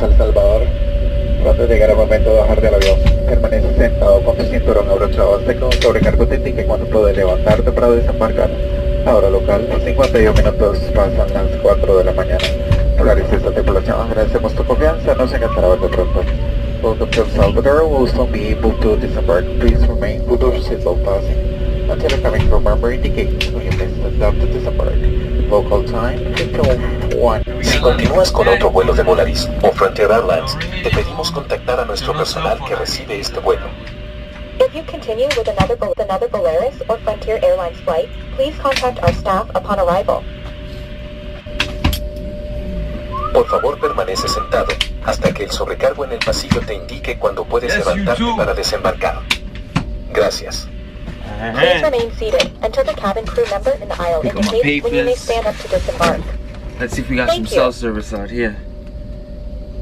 El Salvador. Cuando llegará el momento de bajar del avión, permanece sentado con tu cinturón abrochado hasta que un sobrecargo te indique cuando puedes levantarte para desembarcar. La hora local, 51 minutos, pasan las 4 de la mañana. Realiza esta tripulación, agradecemos tu confianza, nos encantará verte pronto. Welcome to El Salvador, we'll soon be able to disembark. Please remain with your seatbelt fastened until the coming remember indicates when you missed the stop to disembark. Local time, 1. Si continúas con otro vuelo de Volaris o Frontier Airlines, te pedimos contactar a nuestro personal que recibe este vuelo. If you continue with another Volaris or Frontier Airlines flight, please contact our staff upon arrival. Por favor, permanece sentado hasta que el sobrecargo en el pasillo te indique cuando puedes levantarte para desembarcar. Gracias. Please remain seated until the cabin crew member in the aisle Pick up my indicates when you may papers. stand up to disembark. Let's see if we got Thank some you. cell service out here.